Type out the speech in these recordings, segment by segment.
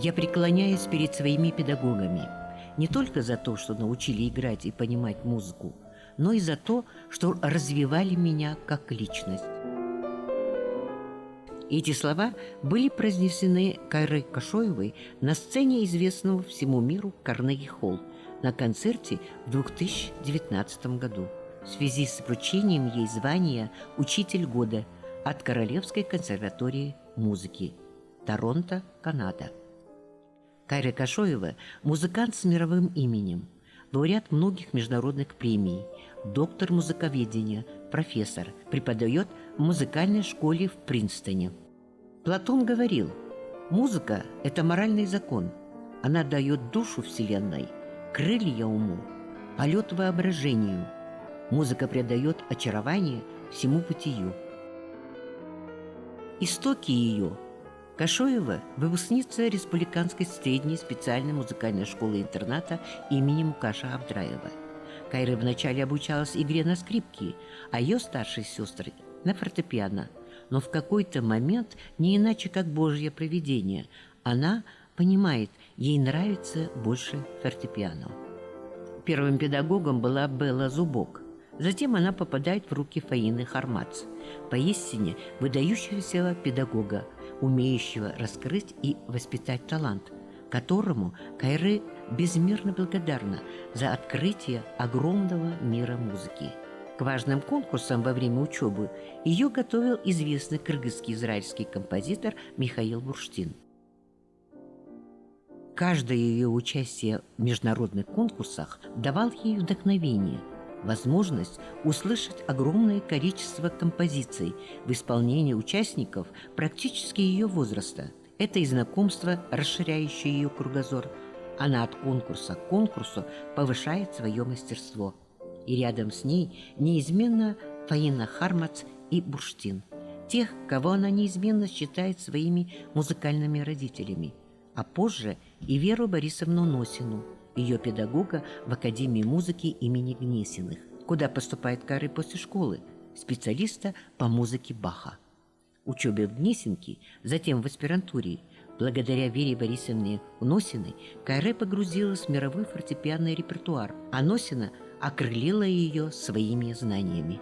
Я преклоняюсь перед своими педагогами не только за то, что научили играть и понимать музыку, но и за то, что развивали меня как личность. Эти слова были произнесены Кайрой Кашоевой на сцене известного всему миру Карнеги-холл на концерте в 2019 году в связи с вручением ей звания «Учитель года» от Королевской консерватории музыки, Торонто, Канада. Кайра Кашоева – музыкант с мировым именем, лауреат многих международных премий, доктор музыковедения, профессор, преподает в музыкальной школе в Принстоне. Платон говорил: «Музыка – это моральный закон. Она дает душу Вселенной, крылья уму, полет воображению. Музыка придает очарование всему бытию». Истоки ее. Кашоева – выпускница Республиканской средней специальной музыкальной школы-интерната имени Мукаша Абдраева. Кайра вначале обучалась игре на скрипке, а ее старшие сестры – на фортепиано. Но в какой-то момент, не иначе как Божье провидение, она понимает, ей нравится больше фортепиано. Первым педагогом была Белла Зубок. Затем она попадает в руки Фаины Хармац, поистине выдающегося педагога, умеющего раскрыть и воспитать талант, которому Кайры безмерно благодарна за открытие огромного мира музыки. К важным конкурсам во время учебы ее готовил известный кыргызский израильский композитор Михаил Бурштин. Каждое ее участие в международных конкурсах давало ей вдохновение, возможность услышать огромное количество композиций в исполнении участников практически ее возраста. Это и знакомство, расширяющее ее кругозор. Она от конкурса к конкурсу повышает свое мастерство. И рядом с ней неизменно Фаина Хармац и Бурштин, тех, кого она неизменно считает своими музыкальными родителями, а позже и Веру Борисовну Носину, ее педагога в Академии музыки имени Гнесиных, куда поступает Кайра после школы, специалиста по музыке Баха. Учебе в Гнесинке, затем в аспирантуре, благодаря Вере Борисовне Носиной, Кайра погрузилась в мировой фортепианный репертуар, а Носина окрылила ее своими знаниями.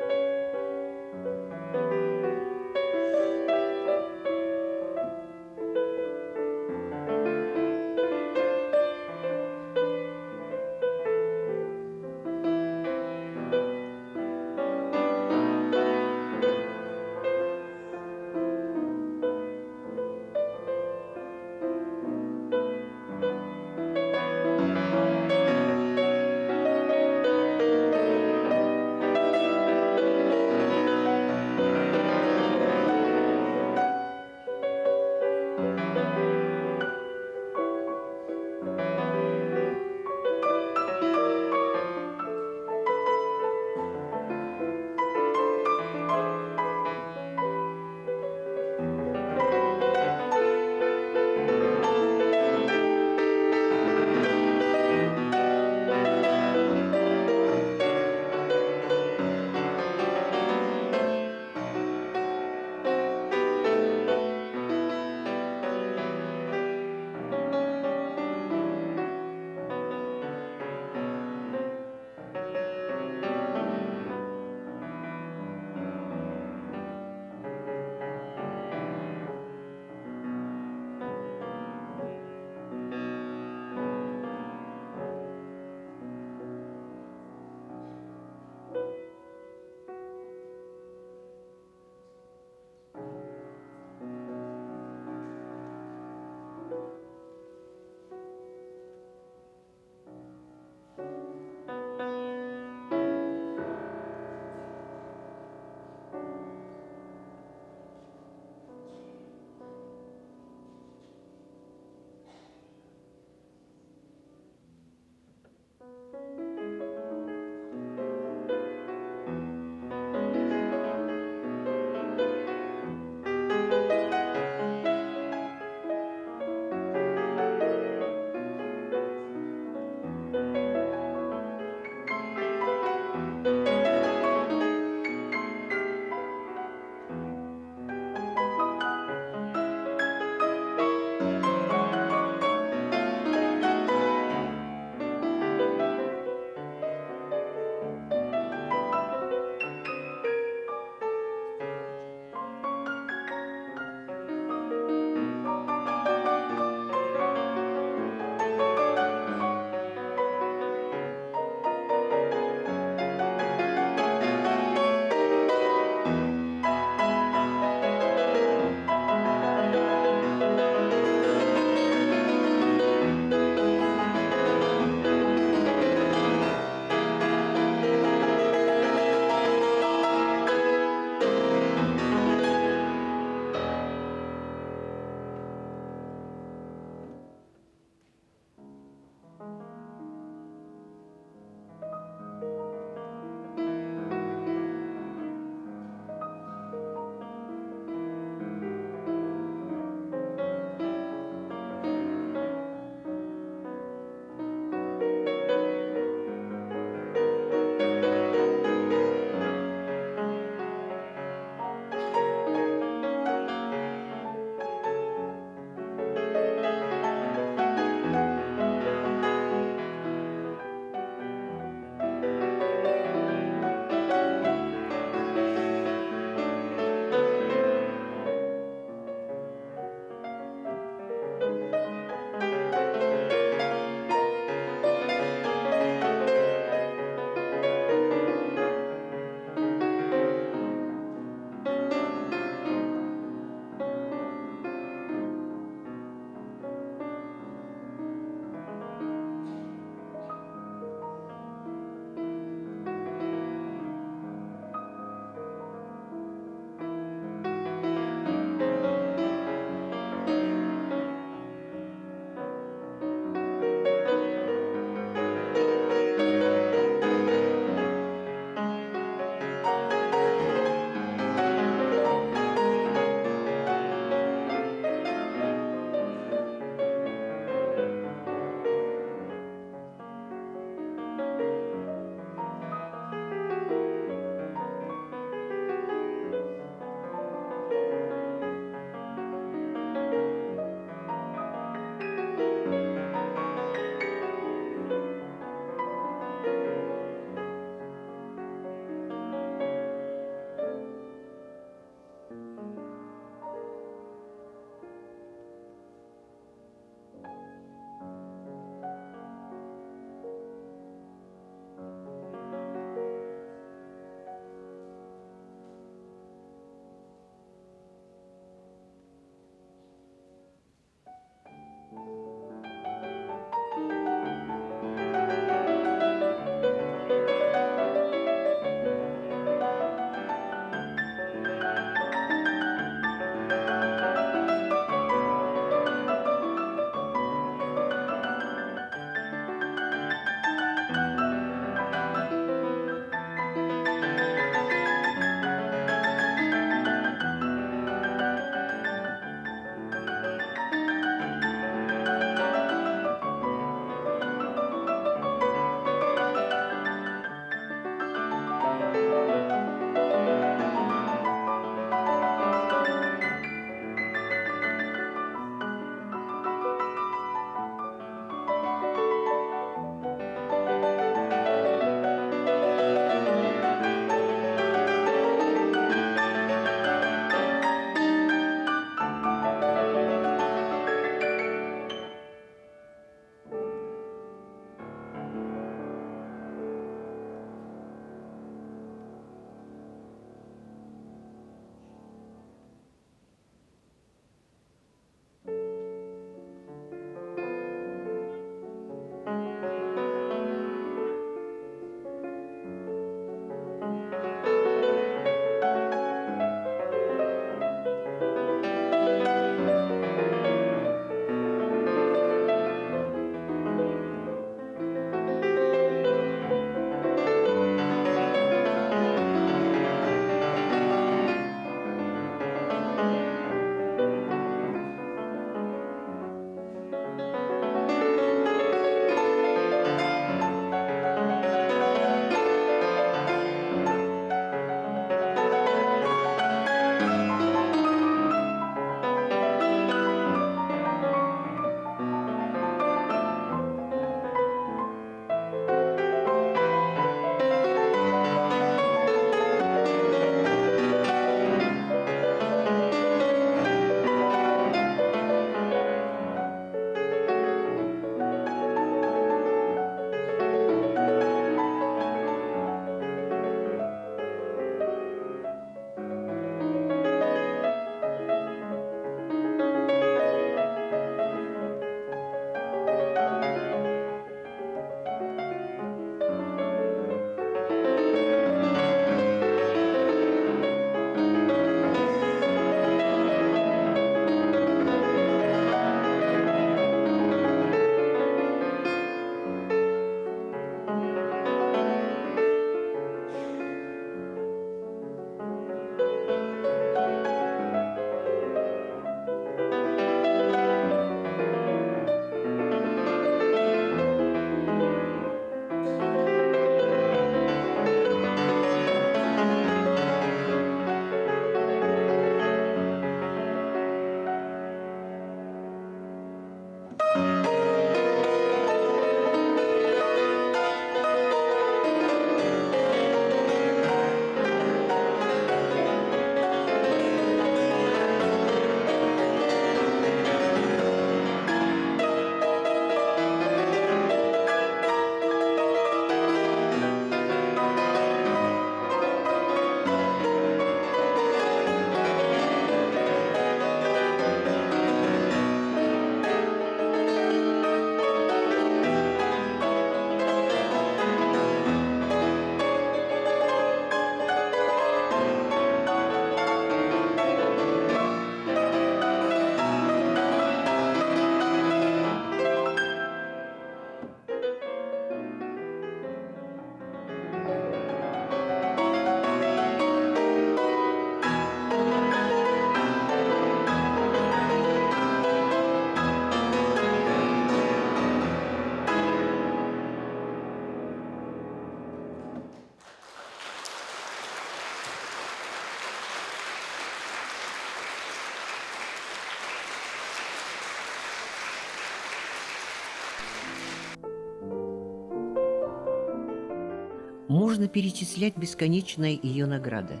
Можно перечислять бесконечные ее награды.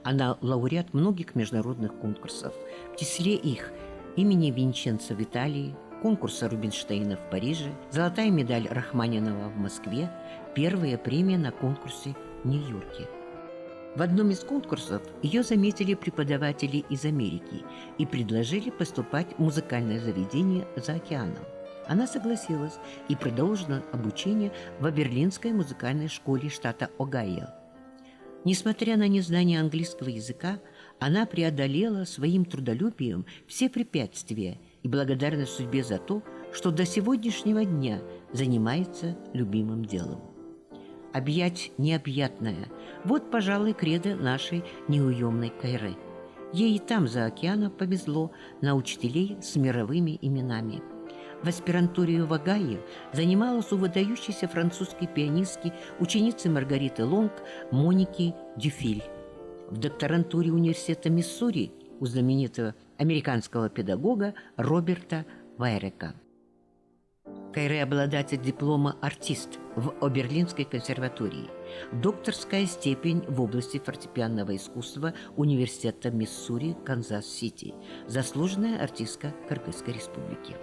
Она лауреат многих международных конкурсов, в числе их имени Винченцо в Италии, конкурса Рубинштейна в Париже, золотая медаль Рахманинова в Москве, первая премия на конкурсе в Нью-Йорке. В одном из конкурсов ее заметили преподаватели из Америки и предложили поступать в музыкальное заведение за океаном. Она согласилась и продолжила обучение в Берлинской музыкальной школе штата Огайо. Несмотря на незнание английского языка, она преодолела своим трудолюбием все препятствия и благодарна судьбе за то, что до сегодняшнего дня занимается любимым делом. Объять необъятное – вот, пожалуй, кредо нашей неуемной Кайры. Ей и там, за океаном, повезло на учителей с мировыми именами. В аспирантуре в Огайо занималась у выдающейся французской пианистки, ученицы Маргариты Лонг Моники Дюфиль. В докторантуре университета Миссури у знаменитого американского педагога Роберта Вайрека. Кайре – обладатель диплома «Артист» в Оберлинской консерватории, докторская степень в области фортепианного искусства Университета Миссури, Канзас-Сити, заслуженная артистка Кыргызской республики.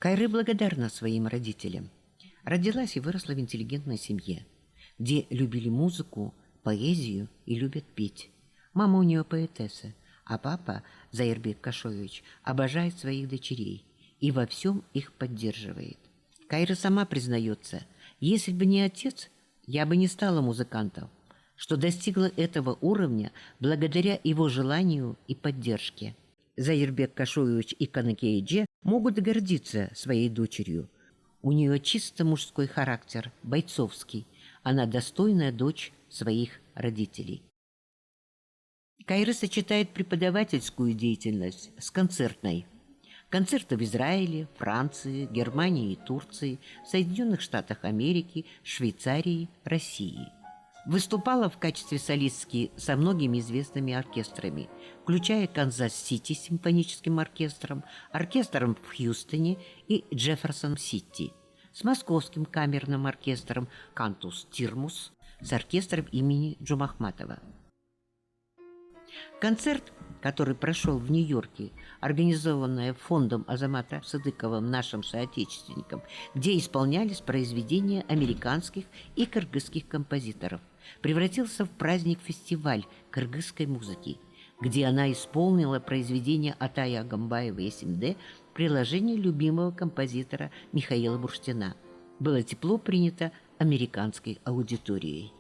Кайры благодарна своим родителям. Родилась и выросла в интеллигентной семье, где любили музыку, поэзию и любят петь. Мама у нее поэтесса, а папа, Заирбек Кашоевич, обожает своих дочерей и во всем их поддерживает. Кайра сама признается, если бы не отец, я бы не стала музыкантом, что достигла этого уровня благодаря его желанию и поддержке. Заирбек Кашоевич и Канакеидже могут гордиться своей дочерью. У нее чисто мужской характер, бойцовский. Она достойная дочь своих родителей. Кайра сочетает преподавательскую деятельность с концертной. Концерты в Израиле, Франции, Германии и Турции, Соединенных Штатах Америки, Швейцарии, России. Выступала в качестве солистки со многими известными оркестрами, включая Канзас-Сити симфоническим оркестром, оркестром в Хьюстоне и Джефферсон-Сити, с Московским камерным оркестром «Кантус Тирмус», с оркестром имени Джумахматова. Концерт, который прошел в Нью-Йорке, организованный фондом Азамата Садыковым, нашим соотечественникам, где исполнялись произведения американских и кыргызских композиторов, превратился в праздник-фестиваль кыргызской музыки, где она исполнила произведения Атая Агамбаева «Есимде» в приложении любимого композитора Михаила Бурштина. Было тепло принято американской аудиторией.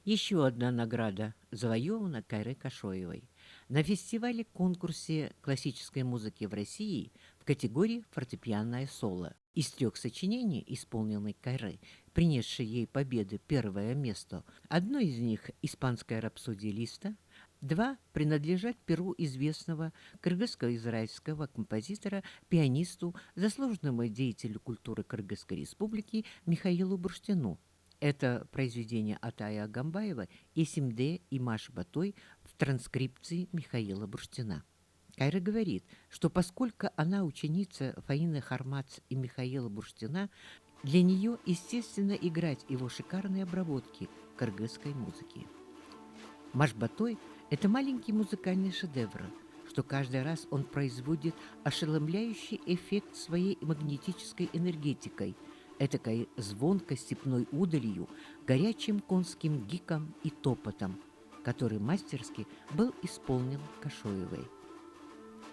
Еще одна награда завоевана Кайры Кашоевой. На фестивале-конкурсе классической музыки в России в категории «Фортепианное соло». Из 3 сочинений, исполненных Кайры, принесшей ей победы первое место, одно из них «Испанская рапсодия Листа», два принадлежат перу известного кыргызско-израильского композитора, пианисту, заслуженному деятелю культуры Кыргызской республики Михаилу Бурштину. Это произведение Атая Агамбаева «Есимде Имаш Батой» в транскрипции Михаила Бурштина. Кайра говорит, что поскольку она ученица Фаины Хармац и Михаила Бурштина, для нее естественно играть его шикарные обработки кыргызской музыки. Машбатой – это маленький музыкальный шедевр, что каждый раз он производит ошеломляющий эффект своей магнетической энергетикой, этакой звонкой степной удалью, горячим конским гиком и топотом, который мастерски был исполнен Кашоевой.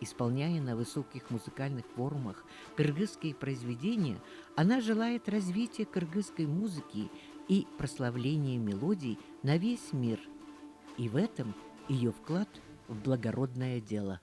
Исполняя на высоких музыкальных форумах кыргызские произведения, она желает развития кыргызской музыки и прославления мелодий на весь мир. И в этом ее вклад в благородное дело.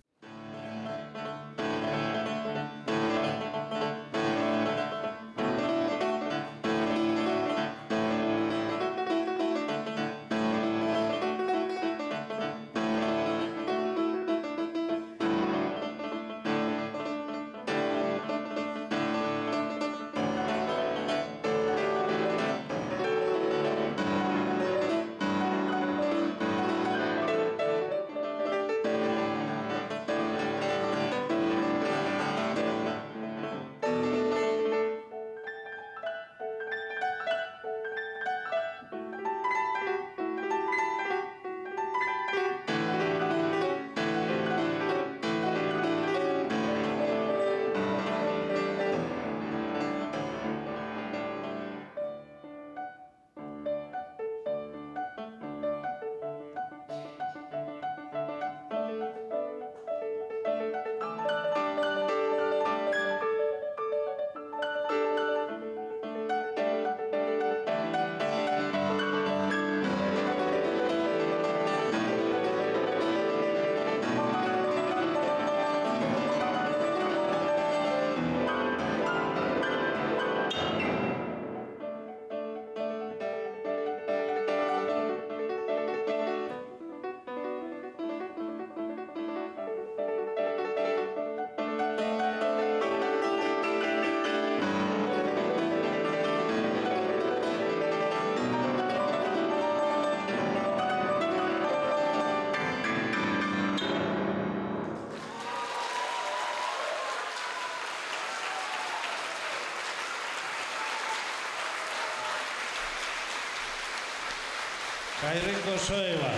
Кайры Кашоева,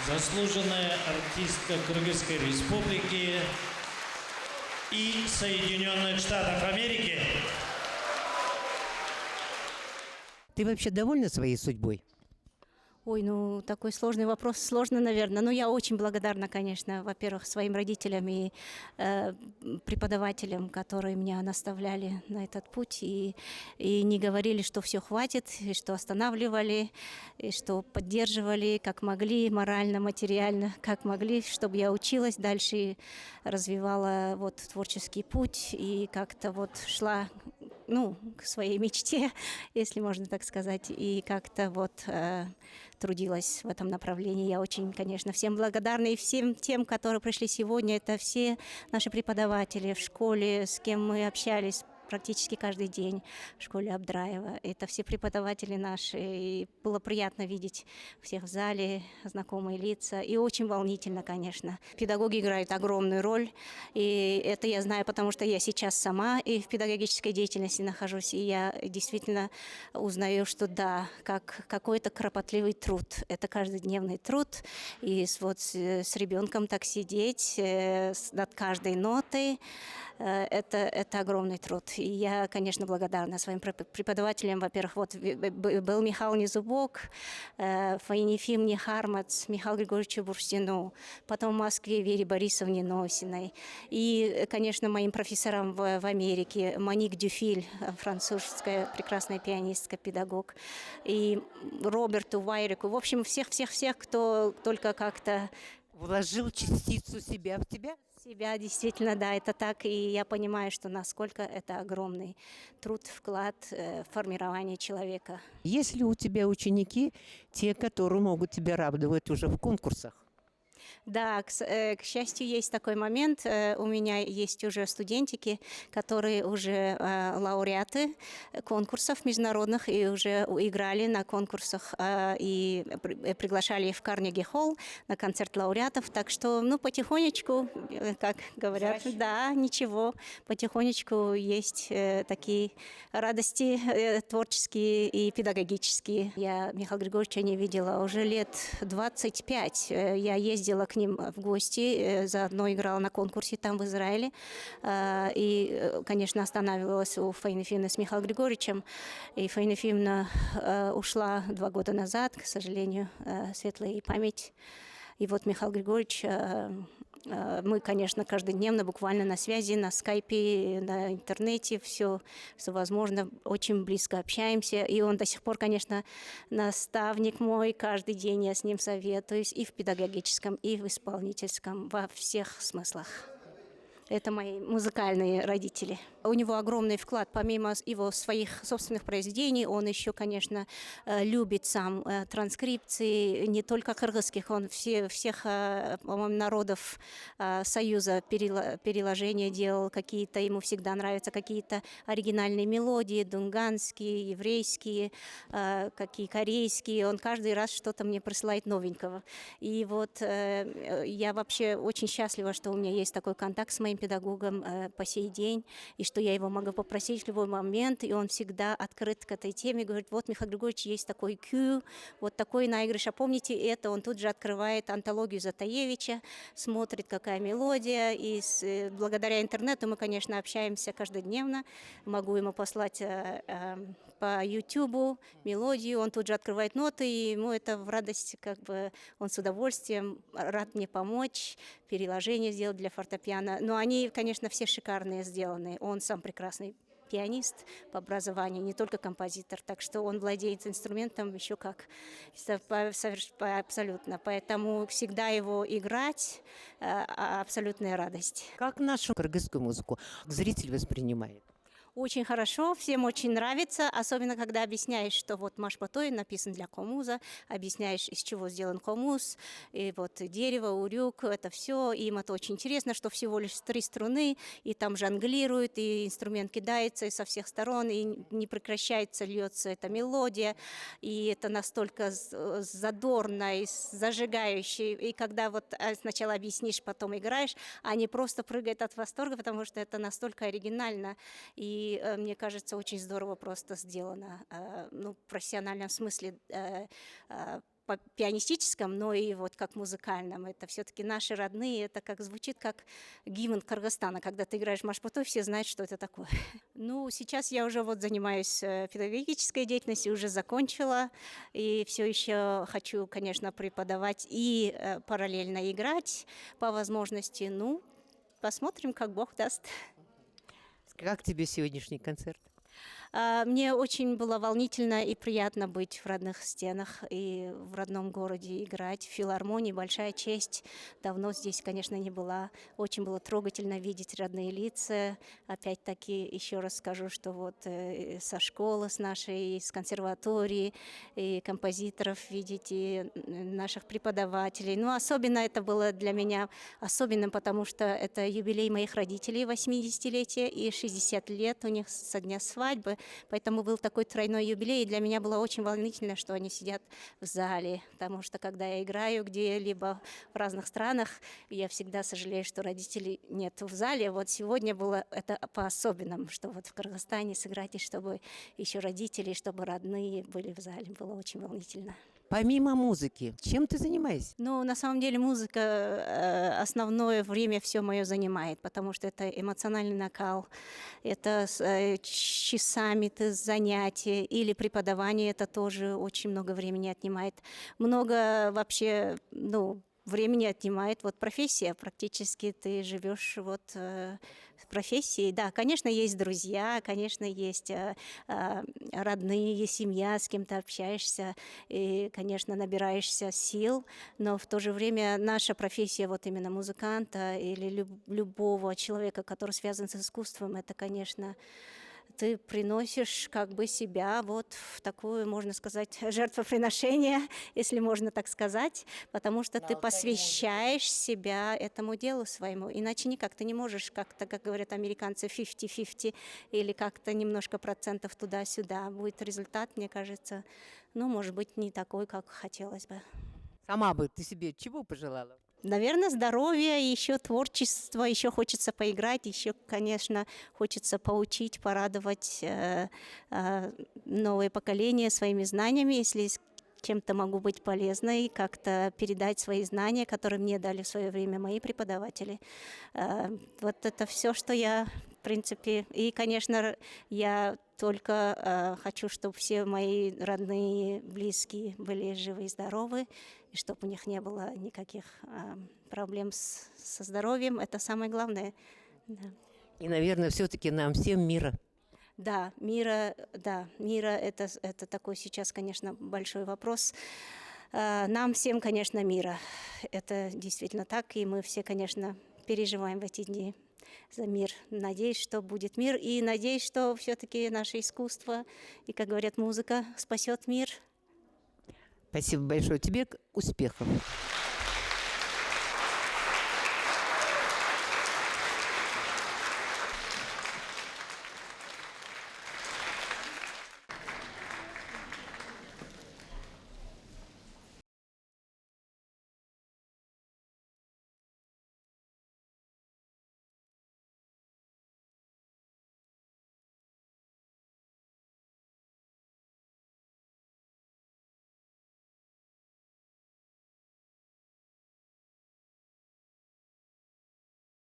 заслуженная артистка Кыргызской республики и Соединенных Штатов Америки. Ты вообще довольна своей судьбой? Ой, ну такой сложный вопрос, сложно, наверное. Но я очень благодарна, конечно, во-первых, своим родителям и преподавателям, которые меня наставляли на этот путь и не говорили, что все хватит, и что останавливали, и что поддерживали, как могли, морально, материально, как могли, чтобы я училась дальше и развивала вот творческий путь и как-то вот шла, ну, к своей мечте, если можно так сказать, и как-то вот трудилась в этом направлении. Я очень, конечно, всем благодарна и всем тем, которые пришли сегодня. Это все наши преподаватели в школе, с кем мы общались практически каждый день в школе Абдраева. Это все преподаватели наши. И было приятно видеть всех в зале, знакомые лица. И очень волнительно, конечно. Педагоги играют огромную роль. И это я знаю, потому что я сейчас сама и в педагогической деятельности нахожусь. И я действительно узнаю, что да, как какой-то кропотливый труд. Это каждодневный труд. И вот с ребенком так сидеть над каждой нотой. Это огромный труд. И я, конечно, благодарна своим преподавателям. Во-первых, вот был Михаил Незубок, Фаине Ефимовне Хармац, Михаилу Григорьевичу Бурштину, потом в Москве Вере Борисовне Носиной. И, конечно, моим профессорам в Америке, Моник Дюфиль, французская прекрасная пианистка, педагог, и Роберту Вайрику. В общем, всех-всех-всех, кто только как-то Вложил частицу себя в тебя? себя, действительно, да, это так. И я понимаю, что насколько это огромный труд, вклад в формирование человека. Есть ли у тебя ученики, те, которые могут тебя радовать уже в конкурсах? Да, к счастью, есть такой момент. У меня есть уже студентики, которые уже лауреаты конкурсов международных и уже играли на конкурсах и приглашали их в Карнеги-холл на концерт лауреатов. Так что, ну, потихонечку, как говорят, да, ничего, потихонечку есть такие радости творческие и педагогические. Я Михаила Григорьевича не видела уже лет 25. Я ездила к ним в гости, заодно играла на конкурсе там в Израиле. И, конечно, останавливалась у Фаины Ефимовны с Михаилом Григорьевичем. И Фаина Ефимовна ушла 2 года назад, к сожалению, светлая ей память. И вот Михаил Григорьевич, мы, конечно, каждодневно буквально на связи, на скайпе, на интернете, все возможно, очень близко общаемся. И он до сих пор, конечно, наставник мой, каждый день я с ним советуюсь и в педагогическом, и в исполнительском, во всех смыслах. Это мои музыкальные родители. У него огромный вклад, помимо его своих собственных произведений, он еще, конечно, любит сам транскрипции, не только кыргызских, он всех, по-моему, народов Союза переложения делал какие-то, ему всегда нравятся какие-то оригинальные мелодии, дунганские, еврейские, какие корейские, он каждый раз что-то мне присылает новенького. И вот я вообще очень счастлива, что у меня есть такой контакт с моим педагогом по сей день, и что я его могу попросить в любой момент, и он всегда открыт к этой теме, говорит, вот, Михаил Григорьевич, есть такой кю, вот такой наигрыш, а помните это? Он тут же открывает антологию Затаевича, смотрит, какая мелодия, и благодаря интернету мы, конечно, общаемся каждодневно, могу ему послать по Ютубу мелодию, он тут же открывает ноты, и ему это в радость, как бы он с удовольствием рад мне помочь, переложение сделать для фортепиано. Но они, конечно, все шикарные сделаны. Он сам прекрасный пианист по образованию, не только композитор, так что он владеет инструментом еще как абсолютно. Поэтому всегда его играть абсолютная радость. Как нашу кыргызскую музыку зритель воспринимает? Очень хорошо, всем очень нравится, особенно когда объясняешь, что вот Машпатой написан для комуза, объясняешь, из чего сделан комуз, и вот дерево, урюк, это все, им это очень интересно, что всего лишь 3 струны, и там жонглируют, и инструмент кидается и со всех сторон, и не прекращается, льется эта мелодия, и это настолько задорно и зажигающе, и когда вот сначала объяснишь, потом играешь, они просто прыгают от восторга, потому что это настолько оригинально, и мне кажется, очень здорово просто сделано, ну, в профессиональном смысле, по пианистическом, но и вот как музыкальном. Это все-таки наши родные, это как звучит как гимн Кыргызстана. Когда ты играешь Машпатой, все знают, что это такое. Ну, сейчас я уже вот занимаюсь педагогической деятельностью, уже закончила, и все еще хочу, конечно, преподавать и параллельно играть по возможности. Ну, посмотрим, как Бог даст. Как тебе сегодняшний концерт? Мне очень было волнительно и приятно быть в родных стенах и в родном городе играть. В филармонии большая честь. Давно здесь, конечно, не была. Очень было трогательно видеть родные лица. Опять-таки, еще раз скажу, что вот со школы, с нашей, с консерватории, и композиторов видеть, и наших преподавателей. Но особенно это было для меня особенным, потому что это юбилей моих родителей, 80-летие, и 60 лет у них со дня свадьбы. Поэтому был такой тройной юбилей, и для меня было очень волнительно, что они сидят в зале, потому что когда я играю где-либо в разных странах, я всегда сожалею, что родителей нет в зале. Вот сегодня было это по-особенному, что вот в Кыргызстане сыграть, и чтобы еще родители, чтобы родные были в зале. Было очень волнительно. Помимо музыки, чем ты занимаешься? Ну, на самом деле музыка основное время все мое занимает, потому что это эмоциональный накал, это часами ты занятия или преподавание, это тоже очень много времени отнимает. Много вообще, ну, времени отнимает вот профессия, практически ты живешь вот профессией. Да, конечно, есть друзья, конечно, есть родные, есть семья, с кем ты общаешься, и, конечно, набираешься сил, но в то же время наша профессия, вот именно музыканта или любого человека, который связан с искусством, это, конечно, ты приносишь как бы себя вот в такую, можно сказать, жертвоприношение, если можно так сказать, потому что ты посвящаешь себя этому делу своему, иначе никак ты не можешь как-то, как говорят американцы, 50-50 или как-то немножко процентов туда-сюда. Будет результат, мне кажется, ну, может быть, не такой, как хотелось бы. Сама бы ты себе чего пожелала? Наверное, здоровье, еще творчество, еще хочется поиграть, еще, конечно, хочется поучить, порадовать новое поколение своими знаниями, если чем-то могу быть полезной, как-то передать свои знания, которые мне дали в свое время мои преподаватели. Вот это все, что я, в принципе, и, конечно, я только хочу, чтобы все мои родные, близкие были живы и здоровы, и чтобы у них не было никаких проблем со здоровьем. Это самое главное. Да. И, наверное, все-таки нам всем мира. Да, мира это такой сейчас, конечно, большой вопрос. Нам всем, конечно, мира. Это действительно так, и мы все, конечно, переживаем в эти дни за мир. Надеюсь, что будет мир, и надеюсь, что все-таки наше искусство и, как говорят, музыка спасет мир. Спасибо большое тебе. Успехов.